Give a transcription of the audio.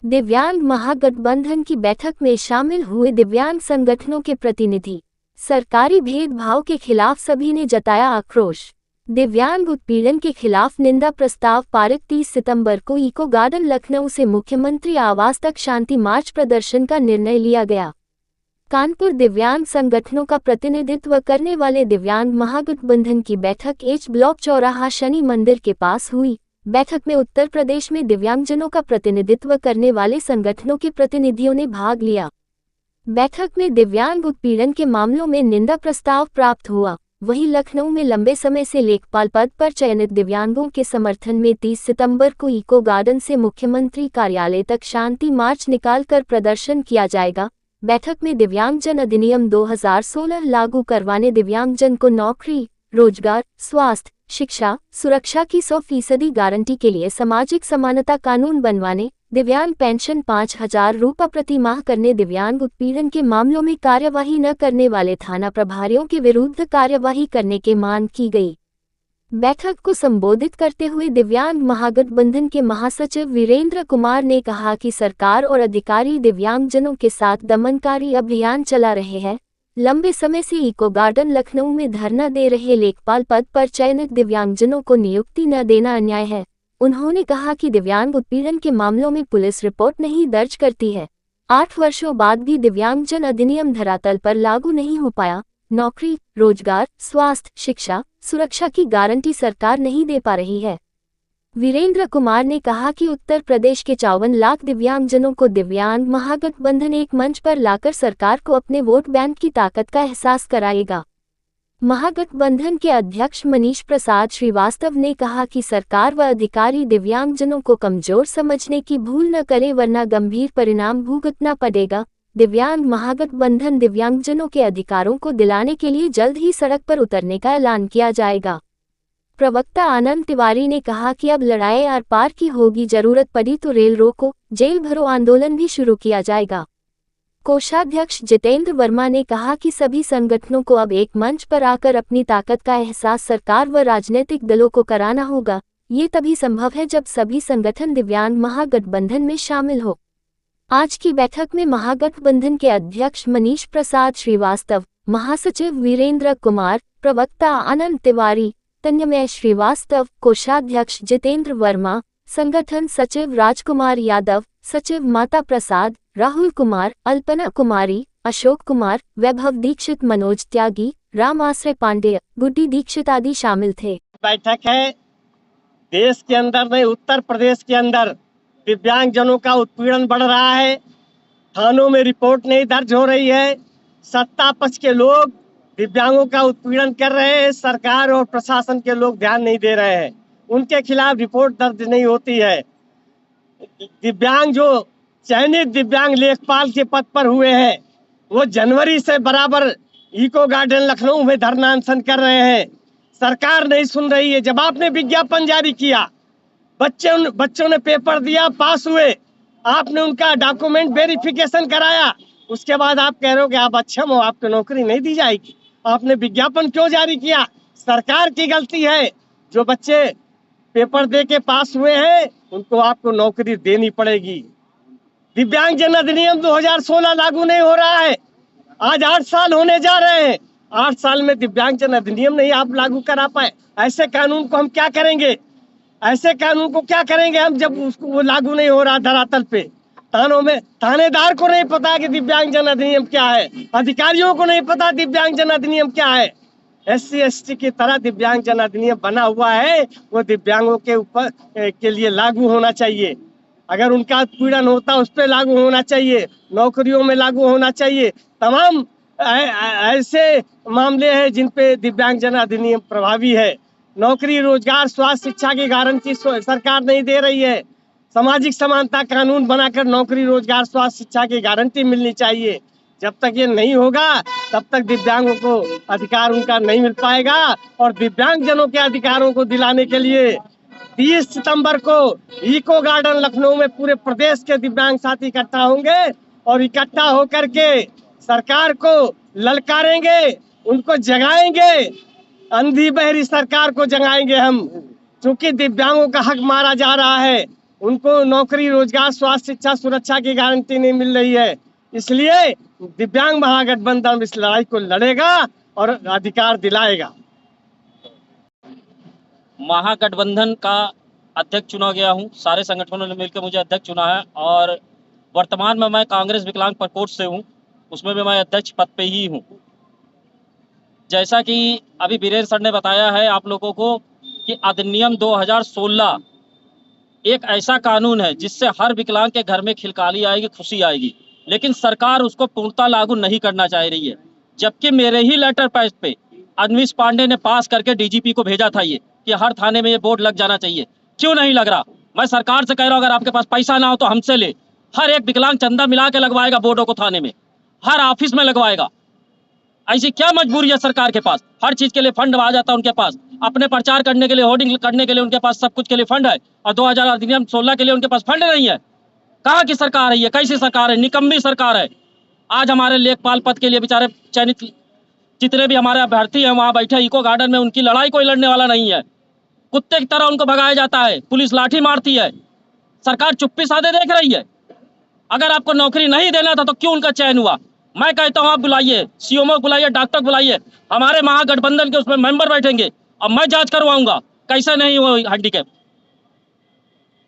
दिव्यांग महागठबंधन की बैठक में शामिल हुए दिव्यांग संगठनों के प्रतिनिधि। सरकारी भेदभाव के खिलाफ सभी ने जताया आक्रोश। दिव्यांग उत्पीड़न के खिलाफ निंदा प्रस्ताव पारित। 30 सितंबर को इको गार्डन लखनऊ से मुख्यमंत्री आवास तक शांति मार्च प्रदर्शन का निर्णय लिया गया। कानपुर दिव्यांग संगठनों का प्रतिनिधित्व करने वाले दिव्यांग महागठबंधन की बैठक एच ब्लॉक चौराहा शनि मंदिर के पास हुई। बैठक में उत्तर प्रदेश में दिव्यांगजनों का प्रतिनिधित्व करने वाले संगठनों के प्रतिनिधियों ने भाग लिया। बैठक में दिव्यांग उत्पीड़न के मामलों में निंदा प्रस्ताव प्राप्त हुआ। वहीं लखनऊ में लंबे समय से लेखपाल पद पर चयनित दिव्यांगों के समर्थन में 30 सितंबर को इको गार्डन से मुख्यमंत्री कार्यालय तक शांति मार्च निकालकर प्रदर्शन किया जाएगा। बैठक में दिव्यांगजन अधिनियम 2016 लागू करवाने, दिव्यांगजन को नौकरी, रोजगार, स्वास्थ्य, शिक्षा, सुरक्षा की 100% गारंटी के लिए सामाजिक समानता कानून बनवाने, दिव्यांग पेंशन 5,000 रुपये प्रति माह करने, दिव्यांग उत्पीड़न के मामलों में कार्यवाही न करने वाले थाना प्रभारियों के विरुद्ध कार्यवाही करने की मांग की गई। बैठक को संबोधित करते हुए दिव्यांग महागठबंधन के महासचिव वीरेंद्र कुमार ने कहा कि सरकार और अधिकारी दिव्यांगजनों के साथ दमनकारी अभियान चला रहे हैं। लंबे समय से इको गार्डन लखनऊ में धरना दे रहे लेखपाल पद पर चयनित दिव्यांगजनों को नियुक्ति न देना अन्याय है। उन्होंने कहा कि दिव्यांग उत्पीड़न के मामलों में पुलिस रिपोर्ट नहीं दर्ज करती है। 8 वर्षों बाद भी दिव्यांगजन अधिनियम धरातल पर लागू नहीं हो पाया। नौकरी, रोजगार, स्वास्थ्य, शिक्षा, सुरक्षा की गारंटी सरकार नहीं दे पा रही है। वीरेंद्र कुमार ने कहा कि उत्तर प्रदेश के 54 लाख दिव्यांगजनों को दिव्यांग महागठबंधन एक मंच पर लाकर सरकार को अपने वोट बैंक की ताकत का एहसास कराएगा। महागठबंधन के अध्यक्ष मनीष प्रसाद श्रीवास्तव ने कहा कि सरकार व अधिकारी दिव्यांगजनों को कमजोर समझने की भूल न करें, वरना गंभीर परिणाम भुगतना पड़ेगा। दिव्यांग महागठबंधन दिव्यांगजनों के अधिकारों को दिलाने के लिए जल्द ही सड़क पर उतरने का ऐलान किया जाएगा। प्रवक्ता आनंद तिवारी ने कहा कि अब लड़ाई आर पार की होगी, जरूरत पड़ी तो रेल रोको, जेल भरो आंदोलन भी शुरू किया जाएगा। कोषाध्यक्ष जितेंद्र वर्मा ने कहा कि सभी संगठनों को अब एक मंच पर आकर अपनी ताकत का एहसास सरकार व राजनीतिक दलों को कराना होगा। ये तभी संभव है जब सभी संगठन दिव्यांग महागठबंधन में शामिल हो। आज की बैठक में महागठबंधन के अध्यक्ष मनीष प्रसाद श्रीवास्तव, महासचिव वीरेंद्र कुमार, प्रवक्ता आनंद तिवारी, तन्मय श्रीवास्तव, कोषाध्यक्ष जितेंद्र वर्मा, संगठन सचिव राजकुमार यादव, सचिव माता प्रसाद, राहुल कुमार, अल्पना कुमारी, अशोक कुमार, वैभव दीक्षित, मनोज त्यागी, राम आश्रय पांडेय, गुड्डी दीक्षित आदि शामिल थे। बैठक है देश के अंदर नहीं, उत्तर प्रदेश के अंदर दिव्यांगजनों का उत्पीड़न बढ़ रहा है। थानों में रिपोर्ट नहीं दर्ज हो रही है। सत्ता पक्ष के लोग दिव्यांगों का उत्पीड़न कर रहे हैं। सरकार और प्रशासन के लोग ध्यान नहीं दे रहे हैं। उनके खिलाफ रिपोर्ट दर्ज नहीं होती है। दिव्यांग जो चयनित दिव्यांग लेखपाल के पद पर हुए हैं, वो जनवरी से बराबर इको गार्डन लखनऊ में धरना अनशन कर रहे हैं। सरकार नहीं सुन रही है। जब आपने विज्ञापन जारी किया, बच्चों ने पेपर दिया, पास हुए, आपने उनका डॉक्यूमेंट वेरिफिकेशन कराया, उसके बाद आप कह रहे हो कि आप अक्षम हो, आपको नौकरी नहीं दी जाएगी। आपने विज्ञापन क्यों जारी किया? सरकार की गलती है। जो बच्चे पेपर दे के पास हुए हैं उनको आपको नौकरी देनी पड़ेगी। दिव्यांगजन अधिनियम 2016 लागू नहीं हो रहा है। आज 8 साल होने जा रहे हैं। 8 साल में दिव्यांगजन अधिनियम नहीं आप लागू करा पाए। ऐसे कानून को हम क्या करेंगे? ऐसे कानून को क्या करेंगे हम जब उसको वो लागू नहीं हो रहा धरातल पे? थानों में थानेदार को नहीं पता कि दिव्यांगजन अधिनियम क्या है, अधिकारियों को नहीं पता दिव्यांगजन अधिनियम क्या है। SC ST की तरह दिव्यांगजन अधिनियम बना हुआ है, वो दिव्यांगों के ऊपर के लिए लागू होना चाहिए। अगर उनका उत्पीड़न होता उस पर लागू होना चाहिए, नौकरियों में लागू होना चाहिए। तमाम ऐसे मामले हैं जिन पे दिव्यांगजन अधिनियम प्रभावी है। नौकरी, रोजगार, स्वास्थ्य, शिक्षा की गारंटी सरकार नहीं दे रही है। सामाजिक समानता कानून बनाकर नौकरी, रोजगार, स्वास्थ्य, शिक्षा की गारंटी मिलनी चाहिए। जब तक ये नहीं होगा तब तक दिव्यांगों को अधिकार उनका नहीं मिल पाएगा। और दिव्यांगजनों के अधिकारों को दिलाने के लिए 30 सितंबर को इको गार्डन लखनऊ में पूरे प्रदेश के दिव्यांग साथी इकट्ठा होंगे और इकट्ठा होकर के सरकार को ललकारेंगे, उनको जगाएंगे। अंधी बहरी सरकार को जगाएंगे हम, क्योंकि दिव्यांगों का हक मारा जा रहा है। उनको नौकरी, रोजगार, स्वास्थ्य, शिक्षा, सुरक्षा की गारंटी नहीं मिल रही है। इसलिए दिव्यांग महागठबंधन इस लड़ाई को लड़ेगा और अधिकार दिलाएगा। महागठबंधन का अध्यक्ष चुना गया हूं। सारे संगठनों ने मिलकर मुझे अध्यक्ष चुना है और वर्तमान में मैं कांग्रेस विकलांग प्रकोष्ठ से हूं, उसमें भी मैं अध्यक्ष पद पे ही हूं। जैसा कि अभी वीरेंद्र सर ने बताया है आप लोगों को कि अधिनियम 2016 एक ऐसा कानून है जिससे हर विकलांग के घर में खिलकाली आएगी, खुशी आएगी, लेकिन सरकार उसको पूर्णतः लागू नहीं करना चाह रही है। जबकि मेरे ही लेटर पैड पे अनविश पांडे ने पास करके डीजीपी को भेजा था ये कि हर थाने में ये बोर्ड लग जाना चाहिए। क्यों नहीं लग रहा? मैं सरकार से कह रहा हूँ अगर आपके पास पैसा ना हो तो हमसे ले। हर एक विकलांग चंदा मिला के लगवाएगा बोर्डों को थाने में, हर ऑफिस में लगवाएगा। ऐसी क्या मजबूरी है सरकार के पास? हर चीज के लिए फंड आ जाता है उनके पास, अपने प्रचार करने के लिए, होर्डिंग करने के लिए उनके पास सब कुछ के लिए फंड है, और 2000 अधिनियम 16 के लिए उनके पास फंड नहीं है। कहाँ की सरकार है ये? कैसी सरकार है? निकम्मी सरकार है। आज हमारे लेखपाल पद के लिए बेचारे चयनित जितने भी हमारे अभ्यर्थी हैं वहां बैठे इको गार्डन में, उनकी लड़ाई कोई लड़ने वाला नहीं है। कुत्ते की तरह उनको भगाया जाता है, पुलिस लाठी मारती है, सरकार चुप्पी साधे देख रही है। अगर आपको नौकरी नहीं देना था तो क्यों उनका चयन हुआ? मैं कहता हूं आप बुलाइए, सीएमओ बुलाइए, डॉक्टर बुलाइए, हमारे महागठबंधन के उसमें मेंबर बैठेंगे और मैं जांच करवाऊंगा कैसे नहीं वो हैंडीकैप।